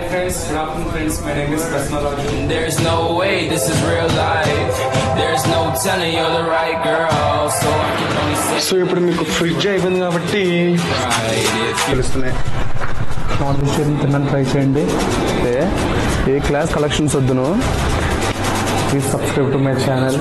friends, good afternoon friends. My name is Prasanna Raju. There's no way this is real life. There's no telling you're the right girl. So I can only say. So ఇప్పుడు మీకు fridge అయిపోయింది కాబట్టి తెలుస్తున్నాయి. తిన్నాను try చేయండి. ఏ class collections వద్దును. Please subscribe to my channel.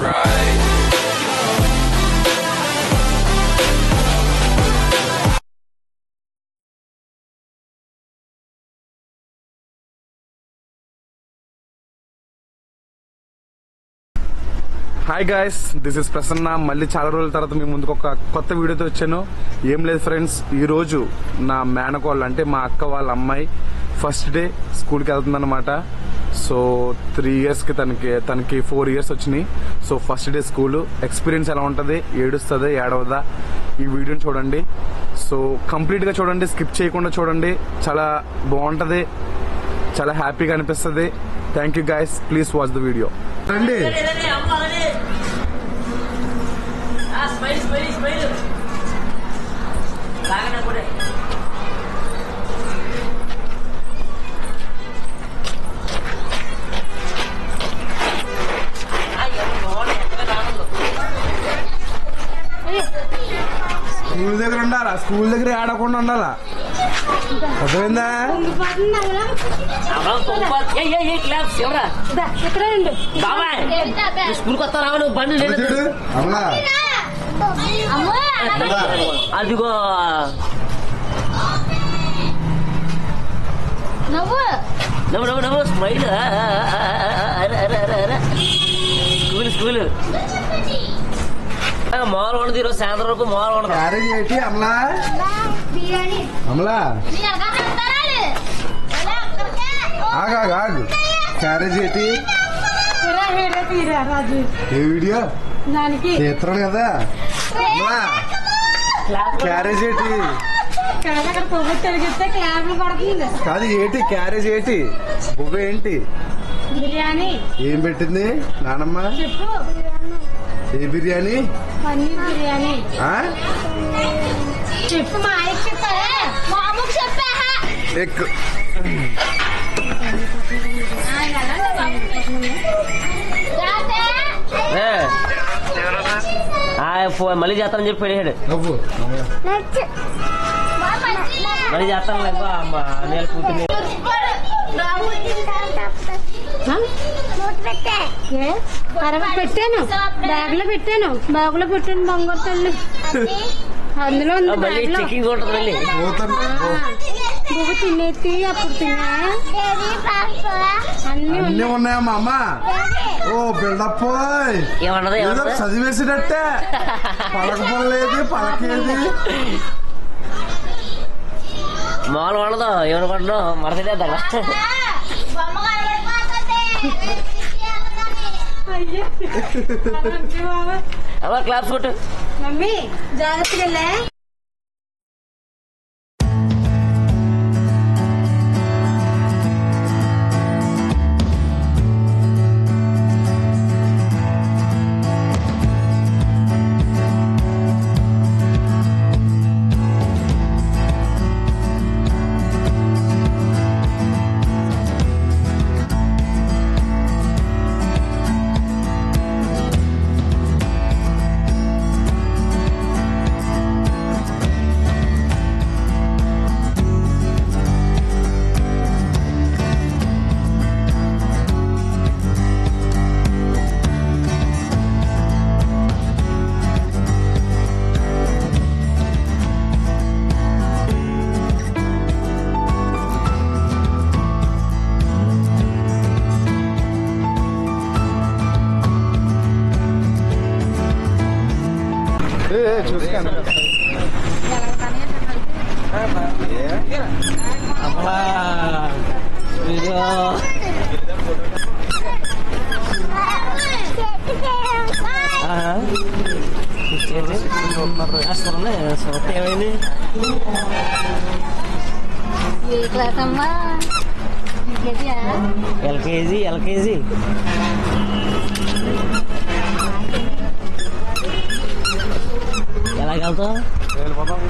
Hi guys, this is Prasanna. మళ్ళీ చాలా రోజుల తర్వాత మీ ముందుకు ఒక కొత్త వీడియోతో వచ్చాను. ఏం లేదు ఫ్రెండ్స్, ఈరోజు నా మేనకోళ్ళు అంటే మా అక్క వాళ్ళ అమ్మాయి ఫస్ట్ డే స్కూల్కి వెళ్తుందన్నమాట. సో 3 yearsకి తనకి 4 years వచ్చినాయి. So first day school experience ఎలా ఉంటుంది, ఏడుస్తుందా ఏడవదా, ఈ వీడియోని చూడండి. సో కంప్లీట్గా చూడండి, స్కిప్ చేయకుండా చూడండి. చాలా బాగుంటుంది, చాలా హ్యాపీగా అనిపిస్తుంది. Thank you guys, please watch the video. రండి. స్కూల్ దగ్గర ఉండాలా, స్కూల్ దగ్గర ఆడకుండా ఉండాలా, అర్థమైందా? స్కూల్కి వస్తా రావు బండి అదిగో నవ్వు నవ్వు నవ్వు స్మైల్. స్కూల్ మాల్ ఉండదు ఈరోజు సాయంత్రం వరకు. మాల్ ఉండదు. క్యారేజ్ ఏంటి అమలా? అమలా ఆగు, క్యారేజ్ ఏంటి? ఏ వీడియో చేస్తున్నాడు కదా అమలా? క్యారేజ్ ఏంటి కాదు, ఏంటి క్యారేజ్ ఏంటి? బువ్వ ఏంటి? బిర్యానీ. ఏం పెట్టింది నానమ్మ? ఏ బిర్యానీ? పన్నీర్ బిర్యానీ. చెప్పు మా ఆయనకి చెప్తారా? మామూలు చెప్పా ఎక్కు. మళ్ళీ చేస్తానని చెప్పి పెట్టాడు. మళ్ళీ చేస్తాను నేను కూతుర్ని పెట్టాను, బ్యాగ్ లో పెట్టాను బంగారు తల్లి. అందులో చెకింగ్ ఉంటుంది. నువ్వు తినేసి అప్పుడు తిన్నా అన్ని ఉన్నాయమ్మా అమ్మ. ఓ బిల్డప్ ఏదో చదివేసినట్టే. పలకపోలేదు, పలకేది మాల్ ఉండదు. ఏమనుకుంటున్నావు? మరసలేదా అలా క్లాప్స్ కొట్టు. మమ్మీ జాగ్రత్తగా. చూస్తాను అమ్మా. ఏమైంది? ఎల్కేజీ ఎలాగెళ్తావు? వెళ్ళిపోతాం.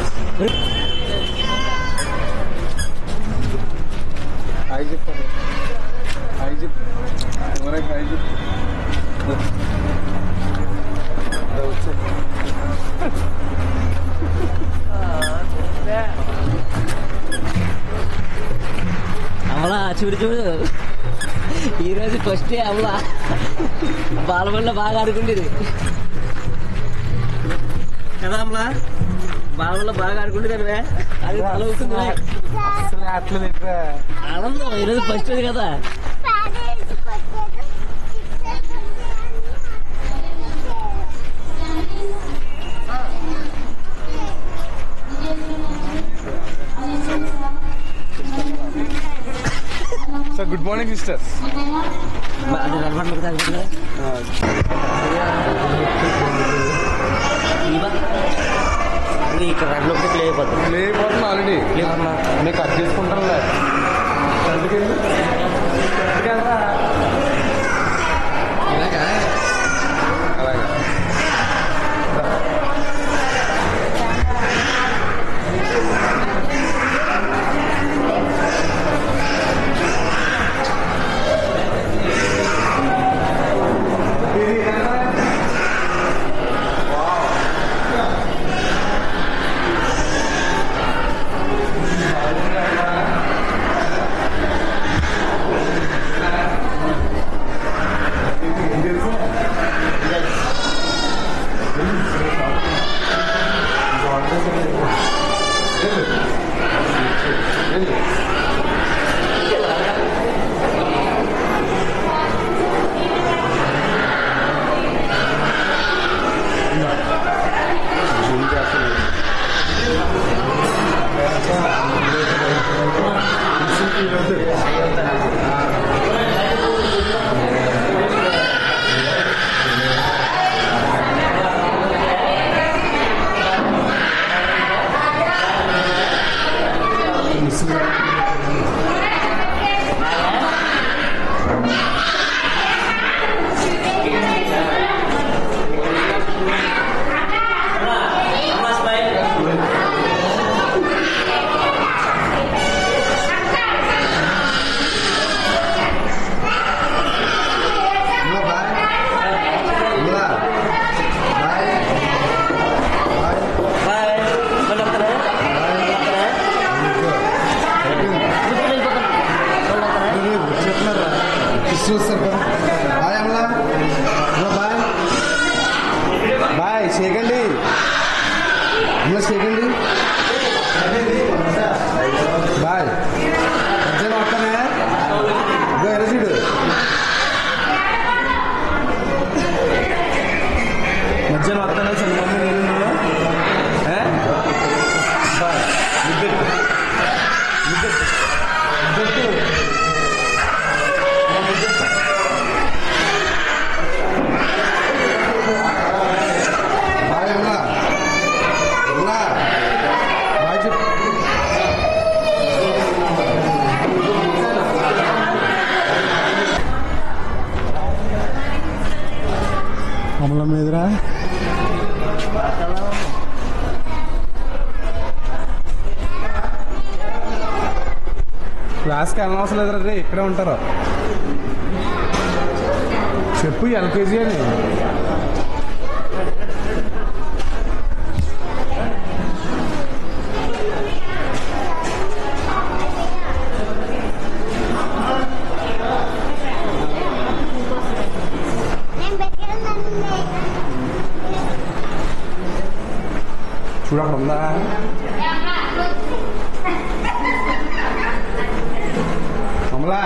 చూడు చూడు ఈరోజు ఫస్ట్ అమ్మ బాలబడిలో బాగా ఆడుకుండేది కదా అమ్మ బాలబడిలో బాగా ఆడుకుండేది అనివే అది అవుతుంది ఆనందం ఈరోజు ఫస్ట్ కదా. So good morning sister. అది నడబడి తాగుతుంది ఇక్కడ రెడ్ లోకి ప్లే అయిపోతుంది. ఆల్రెడీ నేను కట్ చేసుకుంటాను. అలాగా బాయ్ చేయకండి చేయకండి బాయ్ మధ్యలో వస్తానే చూడు మధ్యలో వస్తానే చంద్రబాబు అమలం మీదరా క్లాస్కి వెళ్ళనవసరం లేదు రే, ఇక్కడే ఉంటారు. చెప్పు ఎల్కేజీ అని. చూడకుండా ఉందా అమలా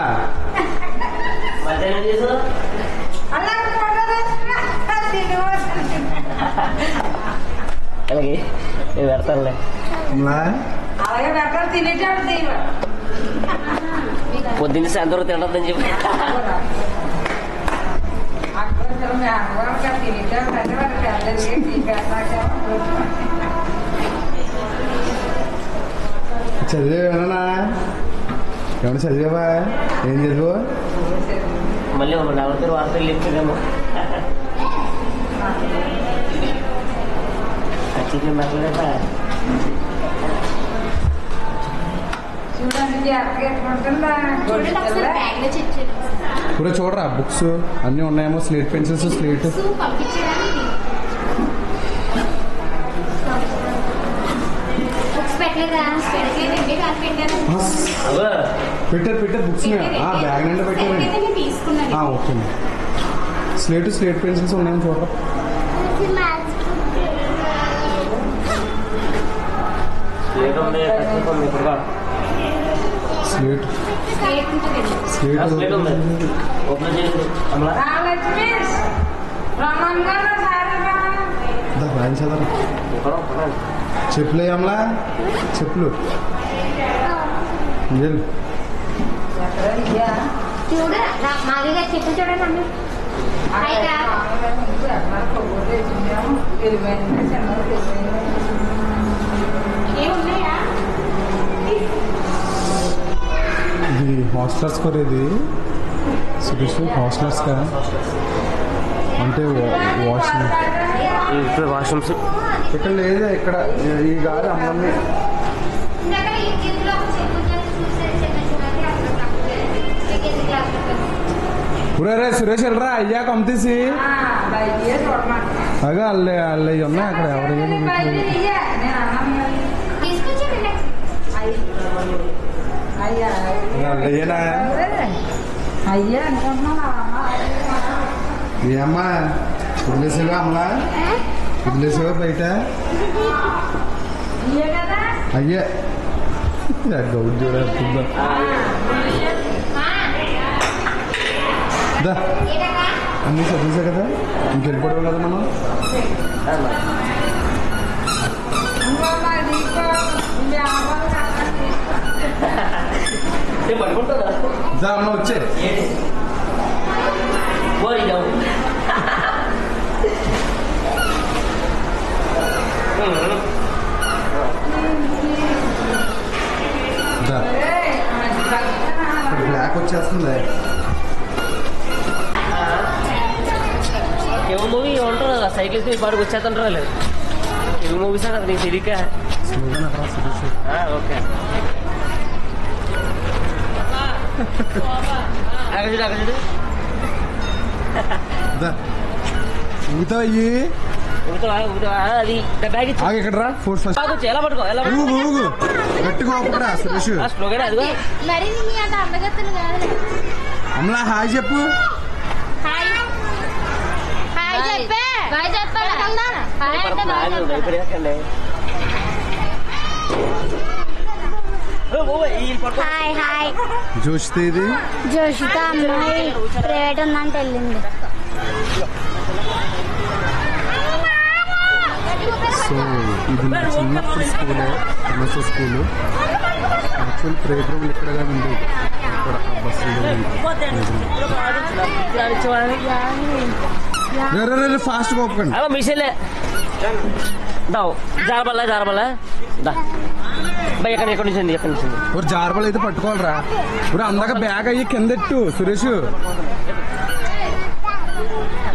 అలాగే నేను పెడతానులే. పొద్దున్న సాయంత్రం తినద్దని చెప్పి చదివేనా ఏమన్నా చదివావా? ఏం చదివా? మళ్ళీ ఒక 40 వార్తలు చెప్తున్నాము. చికెన్ మాట్లాడేదా ఇప్పుడు చూడరా బుక్స్ అన్నీ ఉన్నాయేమో, స్లేట్ పెన్సిల్స్, స్లేట్. పెట్టారు బుక్స్ బ్యాగ్ నిండా పెట్టారండి. తీసుకున్నాను. ఓకే. స్లేట్ పెన్సిల్స్ ఉన్నాయని చూడరా. స్లేట్ రాయించదరా. చెప్పులు అమలా, చెప్పులు చూడ మాదిగా చెప్పు చూడండి. ఇది హాస్టలర్స్ కొరేది సురేష్. హాస్టలర్స్ కదా అంటే వాష్రూమ్స్ ఇక్కడ లేదా, ఇక్కడ ఈ గాలి అమ్మని. రే సురేష్ వెళ్ళరా అయ్యాక అమ్మతీసి అగా అల్లయ్య ఉన్నాయి అక్కడ. ఎవరైనా అల్లయ్యేనా? ఏమ్మా వదిలేసేవా అమ్మలా? వదిలేసేవా బయట? అయ్యే గౌడ్ చూడ అన్నీ చదివేసా కదా, ఇంకెళ్ళిపోవడం కదా మనం. అమ్మ వచ్చే బ్లాక్ వచ్చేస్తుంది. ఏమో మూవీ ఉంటారు కదా సైకిల్స్ పాడుకు వచ్చేస్తుంటారా లేదు. ఏమో మూవీసా కదా నీకు తెలియక. ఓకే అక్కడ చూడు ఊగుతాయి. అది బ్యాగ్ ఇక్కడ రా. ఫోర్స్ ఫస్ట్ ఎలా పట్టుకో ఎలా గట్టిగా ఒప్పుకురా సురేష్. అదిగో మరి మీ అంత అందగత్తలు కాదు. అమ్మలా హాయ్ చెప్పు. జోషిత జోషిత అమ్మాయి ప్రైవేట్ ఉందంటే వెళ్ళింది. సో ఇది నా చిన్నప్పుడు స్కూలే, NSS school. Actual playground ఇక్కడ ఉంది, ఇక్కడ బస్సు ఫాస్ట్ గా ఒప్పుకోండి. మిషన్లే జారబల్లా ఎక్కడ నుంచి ఒక జారబల్ అయితే పట్టుకోవాలరా. ఇప్పుడు అందాక బ్యాగ్ అయ్యి కిందెట్టు సురేష్.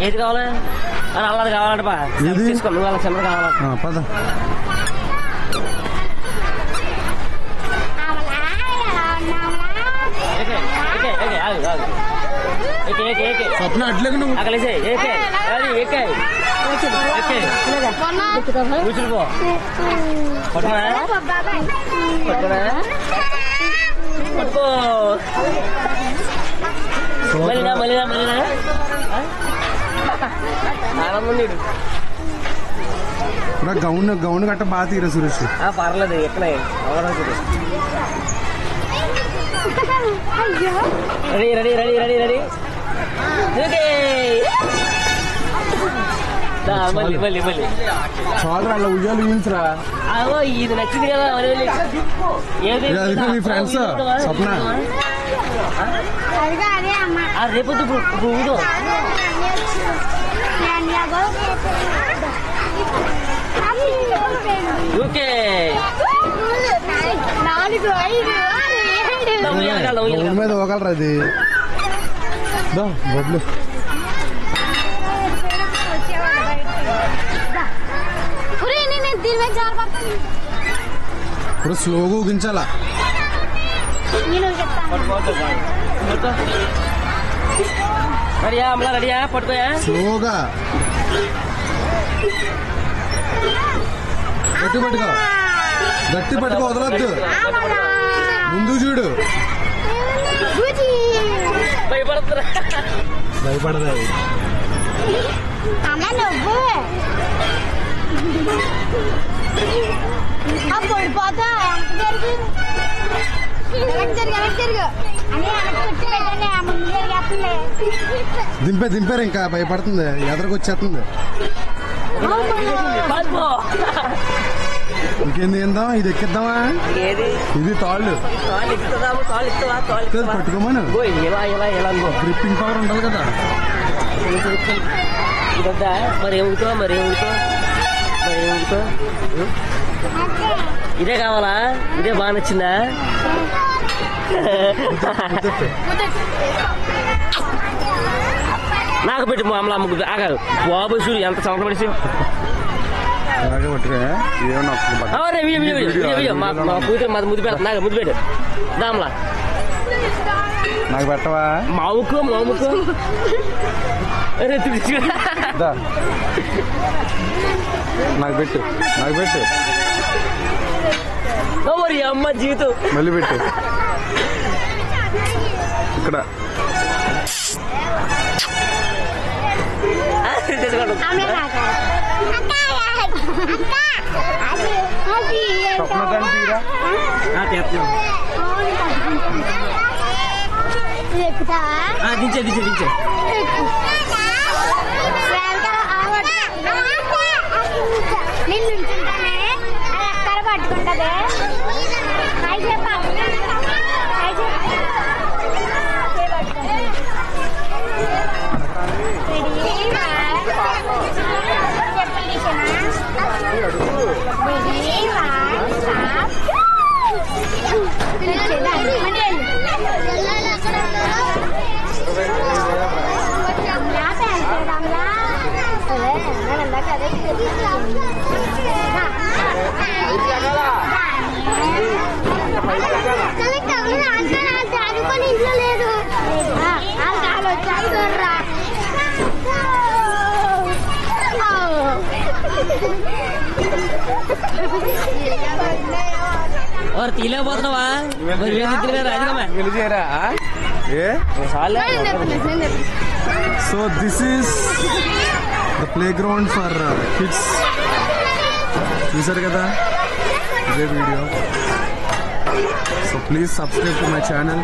ఏది కావాలా అల్లది కావాలంట బా తీసుకో. నువ్వు అలా చిన్నది కావాలా పద. స్వప్న అట్లేక నువ్వు కూర్చునిపో పట్టుకో మళ్ళీనా గౌన్ గట్ట బాగా తీరా సురేష్. పర్లేదు ఎక్కడ రెడీ మళ్ళీ చాలు అలా ఉయ్యాలు ఊహించరా. ఇది నచ్చింది కదా మీ ఫ్రెండ్స్ స్వప్న రేపు ఊదో ఓకే. మీద పోగలరా అది బొడ్లు. ఇప్పుడు స్లోగా ఊగించాలా. రెడీయా పట్టుకోయా స్లోగా గట్టి పట్టుకో వదలొద్దు. ముందు చూడు భయపడుతున్నా. భయపడదు అమ్మ నువ్వు పడిపోతా దింపారు ఇంకా భయపడుతుంది ఎదరికొచ్చేస్తుంది. ఇంకేంది ఏందాం ఇది ఎక్కిద్దామా? ఇది తాళ్ళు పట్టుకోమను. గ్రిప్పింగ్ పవర్ ఉండాలి కదా. మరి ఏముడుతో ఇదే కావాలా? ఇదే బాగా నచ్చిందా? నాకు పెట్టి మా అమ్మ అమ్మకు ఆగారు బాబు చూడు ఎంత సంవత్సరం పడిసి అలాగే పట్టుకో. మా కూతురు మాది ముద్దు పెడతా. నాకు ముద్దు పెట్టు దామ్లా నాకు పెట్టవా? మావుకు నాకు పెట్టు మరి అమ్మ జీవితం మళ్ళీ పెట్టు. ఇక్కడ స్వప్న తీరా దించే నేను నుంచుంటానే ఎక్కడ పట్టుకుంటదే. ఇంట్లో లేదు తీలేకపోతున్నావా? So this is the playground for kids. చూసారు కదా ఇదే video. So please subscribe to my channel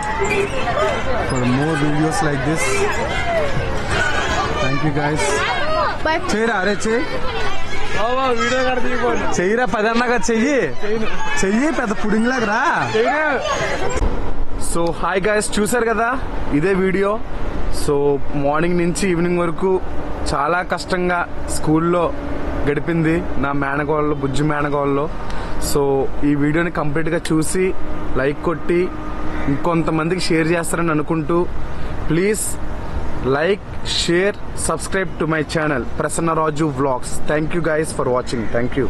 for more videos like this. Thank you guys. చేయరా అరే చెయ్యిరా 10 అన్నాగా చెయ్యి పెద్ద పుడింగ్ లాగా రా. సో హాయ్ గైస్, చూసారు కదా ఇదే వీడియో. సో మార్నింగ్ నుంచి ఈవినింగ్ వరకు చాలా కష్టంగా స్కూల్లో గడిపింది నా మేనగోళ్ళలో, బుజ్జి మేనగోళ్ళలో. సో ఈ వీడియోని కంప్లీట్గా చూసి లైక్ కొట్టి ఇంకొంతమందికి షేర్ చేస్తారని అనుకుంటూ please like, share, subscribe to my channel Prasanna Raju Vlogs. Thank you guys for watching. Thank you.